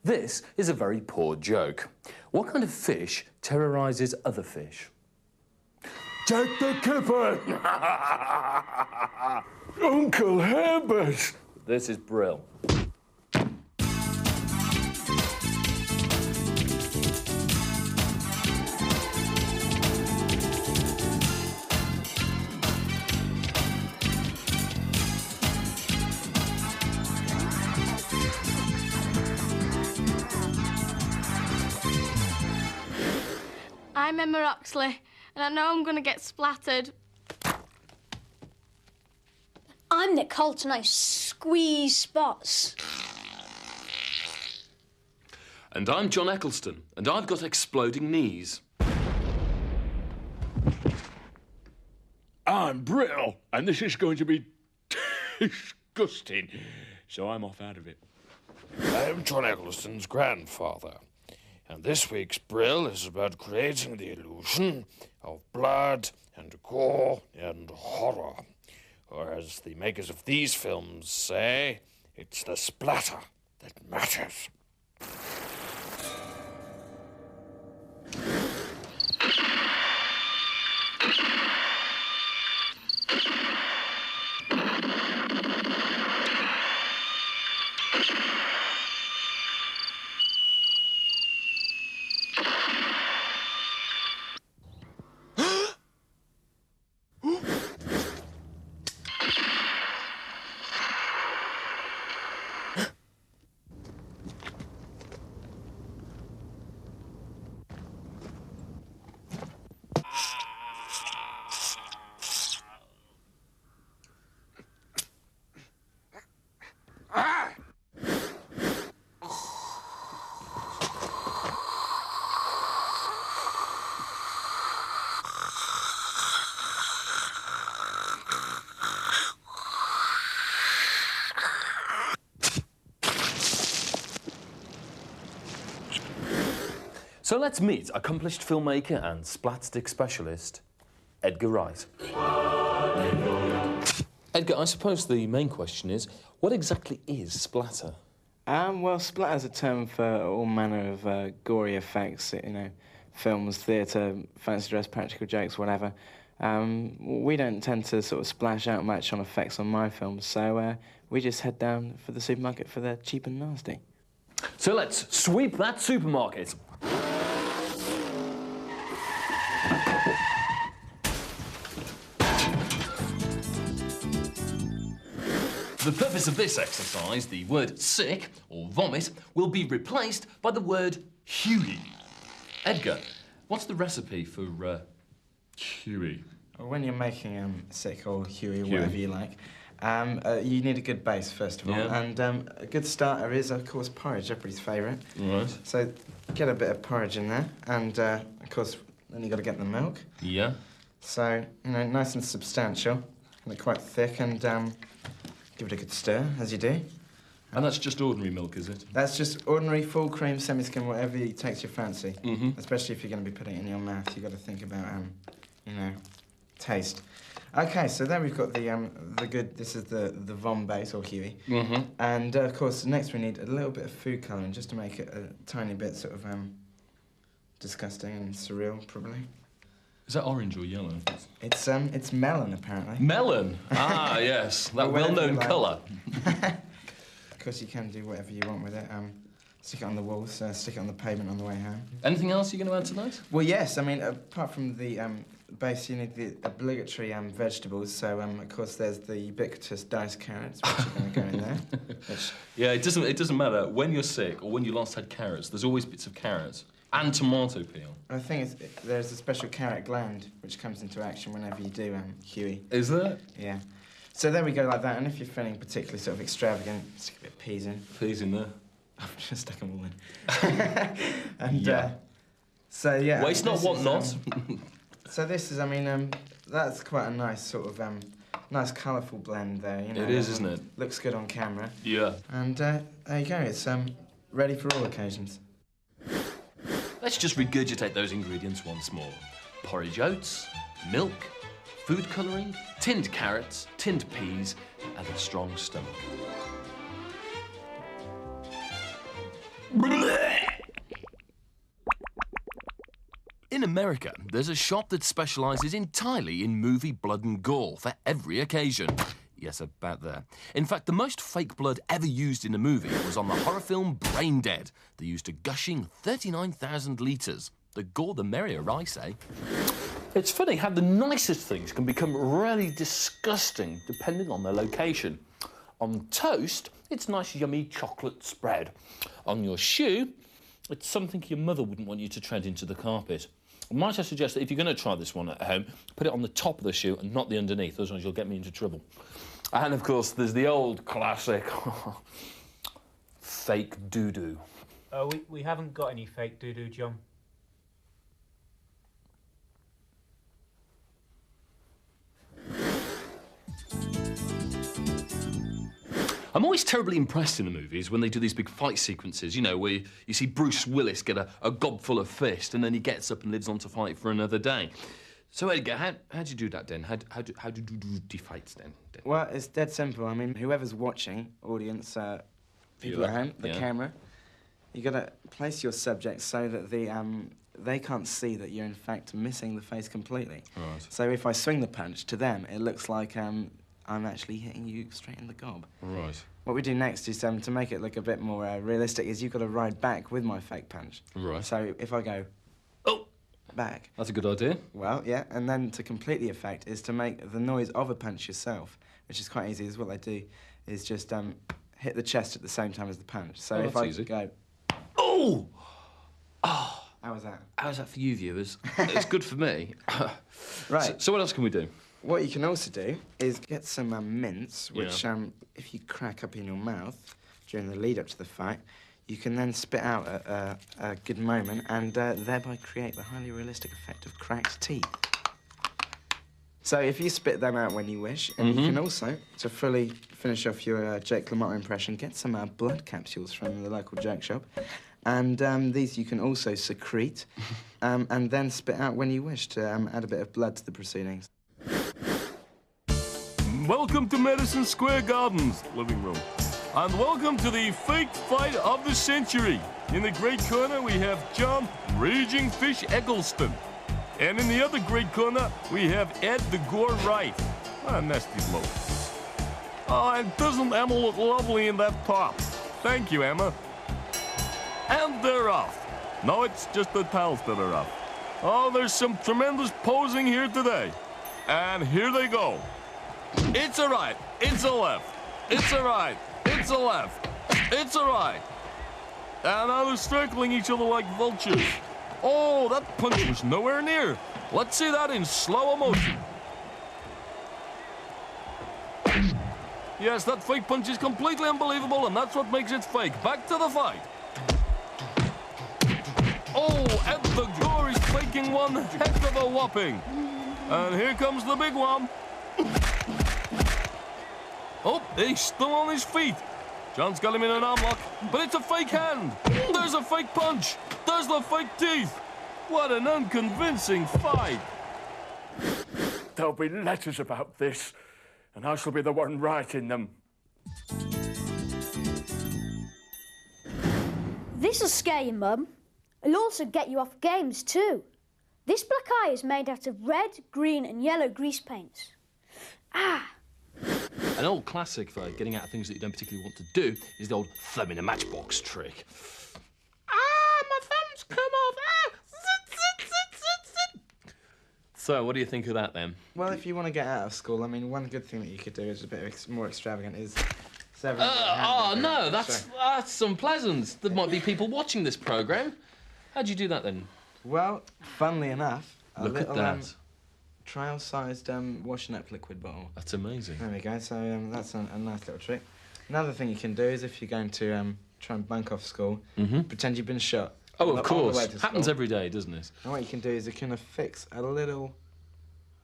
This is a very poor joke. What kind of fish terrorises other fish? Jack the Kipper! Uncle Herbert! This is Brill. I'm Emma Oxley, and I know I'm going to get splattered. I'm Nick Holt, and I squeeze spots. And I'm John Eccleston, and I've got exploding knees. I'm Brill, and this is going to be disgusting, so I'm off out of it. I'm John Eccleston's grandfather, and this week's Brill is about creating the illusion of blood and gore and horror. Or as the makers of these films say, it's the splatter that matters. So let's meet accomplished filmmaker and splatstick specialist, Edgar Wright. Edgar, I suppose the main question is, what exactly is splatter? Well, splatter is a term for all manner of gory effects, films, theatre, fancy dress, practical jokes, whatever. We don't tend to sort of splash out much on effects on my films, so we just head down for the supermarket for the cheap and nasty. So let's sweep that supermarket. For the purpose of this exercise, the word sick, or vomit, will be replaced by the word Huey. Edgar, what's the recipe for Huey? When you're making sick or Huey or whatever you like, you need a good base, first of all. Yeah. And a good starter is, of course, porridge, everybody's favourite. Right. So get a bit of porridge in there, and, of course, then you've got to get the milk. Yeah. So, nice and substantial, and quite thick, and give it a good stir, as you do. And that's just ordinary milk, is it? That's just ordinary, full cream, semi-skim, whatever takes your fancy. Mm-hmm. Especially if you're going to be putting it in your mouth, you've got to think about, taste. Okay, so there we've got the good, this is the vom base, or Huey. Mm-hmm. And, of course, next we need a little bit of food colouring, just to make it a tiny bit sort of disgusting and surreal, probably. Is that orange or yellow? It's melon, apparently. Melon? Ah, yes, that well-known colour. Of course, you can do whatever you want with it. Stick it on the walls, stick it on the pavement on the way home. Anything else you're going to add tonight? Well, yes. I mean, apart from the base, you need the obligatory vegetables. So, of course, there's the ubiquitous diced carrots, which are going to go in there. Which... Yeah, it doesn't matter. When you're sick or when you last had carrots, there's always bits of carrots and tomato peel. I think there's a special carrot gland which comes into action whenever you do Huey. Is there? Yeah. So there we go, like that. And if you're feeling particularly sort of extravagant, stick a bit of peas in. Peas in there. I've just stuck them all in. And so yeah. Waste not, want not. So this is, that's quite a nice sort of nice colourful blend there. It is, isn't it? Looks good on camera. Yeah. And there you go. It's ready for all occasions. Let's just regurgitate those ingredients once more. Porridge oats, milk, food colouring, tinned carrots, tinned peas, and a strong stomach. In America, there's a shop that specialises entirely in movie blood and gore for every occasion. Yes, about there. In fact, the most fake blood ever used in a movie was on the horror film Brain Dead. They used a gushing 39,000 litres. The gore the merrier, I say. It's funny how the nicest things can become really disgusting depending on their location. On toast, it's nice, yummy chocolate spread. On your shoe, it's something your mother wouldn't want you to tread into the carpet. Might I suggest that if you're going to try this one at home, put it on the top of the shoe and not the underneath, otherwise you'll get me into trouble. And, of course, there's the old classic fake doo-doo. We haven't got any fake doo-doo, John. I'm always terribly impressed in the movies when they do these big fight sequences, you know, where you see Bruce Willis get a gob full of fist and then he gets up and lives on to fight for another day. So, Edgar, how do you do that, then? How do you do the fights, then? Well, it's dead simple. I mean, whoever's watching, audience, people at home, the camera, you got to place your subject so that they can't see that you're, in fact, missing the face completely. Right. So if I swing the punch, to them, it looks like I'm actually hitting you straight in the gob. Right. What we do next is, to make it look a bit more realistic, is you've got to ride back with my fake punch. Right. So if I go... Oh! Back. That's a good idea. Well, yeah, and then to complete the effect is to make the noise of a punch yourself, which is quite easy. Is what I do is just hit the chest at the same time as the punch. So if I go... Oh! Oh! How was that? How was that for you, viewers? It's good for me. Right. So what else can we do? What you can also do is get some mince, which if you crack up in your mouth during the lead-up to the fight, you can then spit out at a good moment and thereby create the highly realistic effect of cracked teeth. So if you spit them out when you wish, and you can also, to fully finish off your Jake LaMotta impression, get some blood capsules from the local joke shop. And these you can also secrete and then spit out when you wish to add a bit of blood to the proceedings. Welcome to Madison Square Gardens living room. And welcome to the fake fight of the century. In the great corner, we have John Raging Fish Eggleston. And in the other great corner, we have Edgar Wright. A nasty bloke. Oh, and doesn't Emma look lovely in that top? Thank you, Emma. And they're off. No, it's just the towels that are off. Oh, there's some tremendous posing here today. And here they go. It's a right, it's a left, it's a right, it's a left, it's a right. And now they're circling each other like vultures. Oh, that punch was nowhere near. Let's see that in slow motion. Yes, that fake punch is completely unbelievable, and that's what makes it fake. Back to the fight. Oh, Edgar is faking one heck of a whopping. And here comes the big one. Oh, he's still on his feet. John's got him in an arm lock, but it's a fake hand. There's a fake punch. There's the fake teeth. What an unconvincing fight. There'll be letters about this, and I shall be the one writing them. This'll scare you, Mum. It'll also get you off games, too. This black eye is made out of red, green and yellow grease paints. Ah! An old classic for getting out of things that you don't particularly want to do is the old thumb in a matchbox trick. Ah, my thumb's come off. Ah, zit, zit, zit, zit, zit. So, what do you think of that, then? Well, if you want to get out of school, I mean, one good thing that you could do is a bit more extravagant is... no, that's unpleasant. There might be people watching this programme. How'd you do that, then? Well, funnily enough, Look at that. Trial-sized washing up liquid bottle. That's amazing. There we go. So that's a nice little trick. Another thing you can do is if you're going to try and bunk off school, pretend you've been shot. Oh, on of the way course. to Happens school. every day, doesn't it? And what you can do is you can affix a little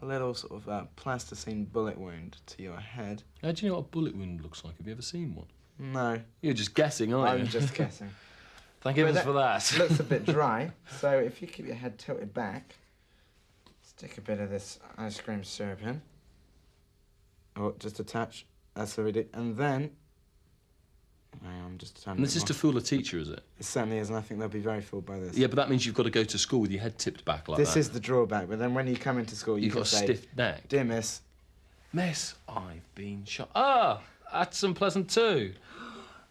sort of plasticine bullet wound to your head. How do you know what a bullet wound looks like? Have you ever seen one? No. You're just guessing, aren't you? I'm just guessing. Thank heavens for that. Looks a bit dry, so if you keep your head tilted back, stick a bit of this ice cream syrup in. Oh, just a touch. That's what we do. And then I'm just... And this is to fool a teacher, is it? It certainly is, and I think they'll be very fooled by this. Yeah, but that means you've got to go to school with your head tipped back like that. This is the drawback, but then when you come into school, You've can got a say, stiff neck. "Dear Miss." Miss, I've been shot. Ah, that's unpleasant too.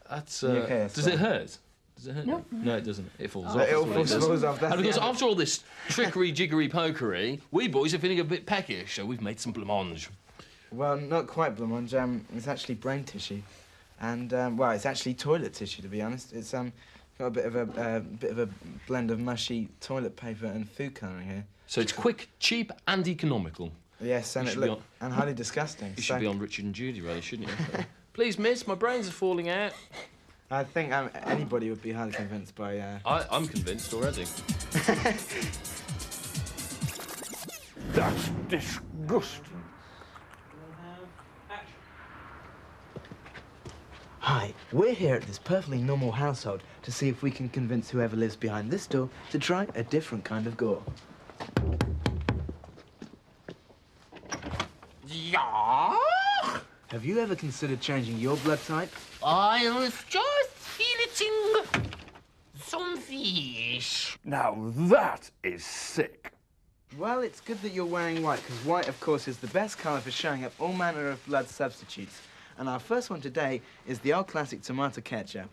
That's, okay, does it hurt? Does it hurt? No. No, it doesn't. It falls off. It all That's what falls does. off. That's And because the end. after all this trickery, jiggery, pokery, we boys are feeling a bit peckish, so we've made some blancmange. Well, not quite blancmange. It's actually brain tissue, and well, it's actually toilet tissue, to be honest. It's got a bit of a blend of mushy toilet paper and food colouring here. So it's quick, cheap, and economical. Yes, and and highly disgusting. You should be on Richard and Judy, really, shouldn't you? Please, miss, my brains are falling out. I think anybody would be highly convinced by... I'm convinced already. That's disgusting. Hi, we're here at this perfectly normal household to see if we can convince whoever lives behind this door to try a different kind of gore. Yeah? Have you ever considered changing your blood type? I was just feeling some fish. Now that is sick. Well, it's good that you're wearing white, because white, of course, is the best colour for showing up all manner of blood substitutes. And our first one today is the old classic tomato ketchup.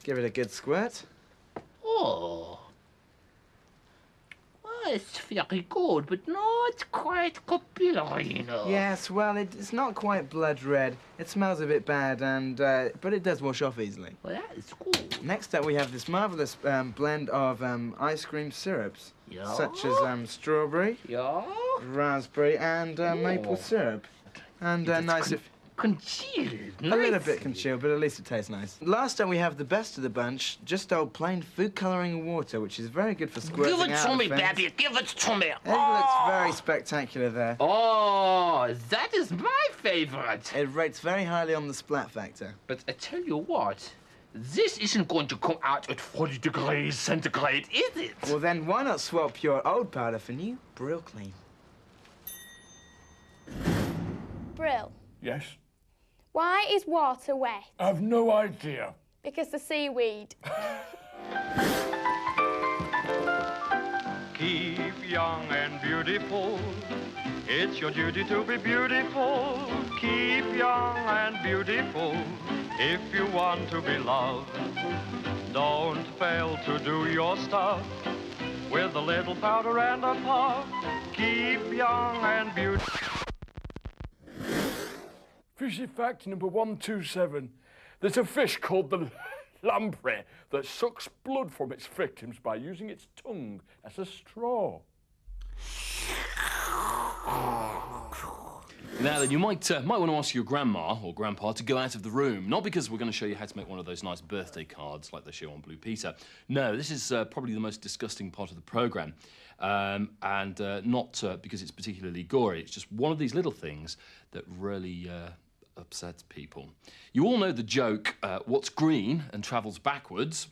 Give it a good squirt. Oh. Well, it's very good, but not quite capillary, you know. Yes, well, it's not quite blood red. It smells a bit bad, and but it does wash off easily. Well, that is good. Next up, we have this marvellous blend of ice cream syrups, Yeah. such as strawberry, Yeah. raspberry, and maple syrup. And nice if... Congealed. A little bit congealed, but at least it tastes nice. Last up, we have the best of the bunch, just old plain food colouring water, which is very good for squirting Give it out to of me, things. baby. Give it to me. It looks very spectacular there. Oh, that is my favorite. It rates very highly on the splat factor. But I tell you what, this isn't going to come out at 40 degrees centigrade, is it? Well, then why not swap your old powder for new Brill Clean? Brill, Yes? why is water wet? I've no idea. Because the seaweed. Keep young and beautiful. It's your duty to be beautiful. Keep young and beautiful. If you want to be loved, don't fail to do your stuff with a little powder and a puff. Keep young and beautiful. Fishy fact number 127. There's a fish called the lamprey that sucks blood from its victims by using its tongue as a straw. Now then, you might want to ask your grandma or grandpa to go out of the room. Not because we're going to show you how to make one of those nice birthday cards like they show on Blue Peter. No, this is probably the most disgusting part of the programme. And not because it's particularly gory. It's just one of these little things that really upsets people. You all know the joke, what's green and travels backwards?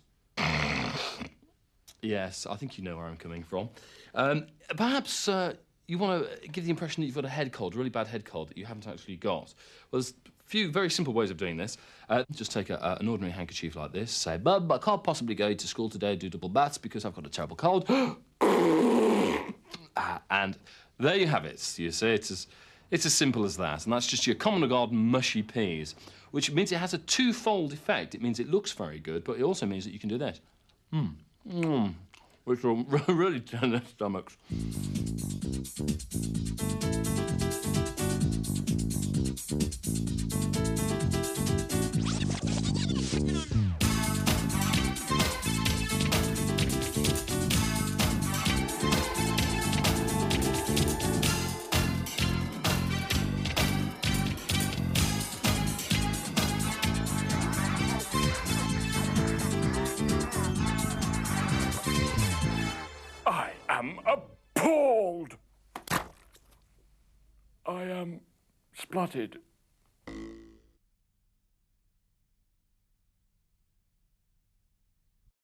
Yes, I think you know where I'm coming from. Perhaps you want to give the impression that you've got a head cold, a really bad head cold that you haven't actually got. Well, there's a few very simple ways of doing this. Just take an ordinary handkerchief like this, say, Bub, I can't possibly go to school today, do double baths because I've got a terrible cold. And there you have it. You see, it's as simple as that. And that's just your common garden mushy peas, which means it has a twofold effect. It means it looks very good, but it also means that you can do this. Which will really turn their stomachs. I am appalled. I am splatted.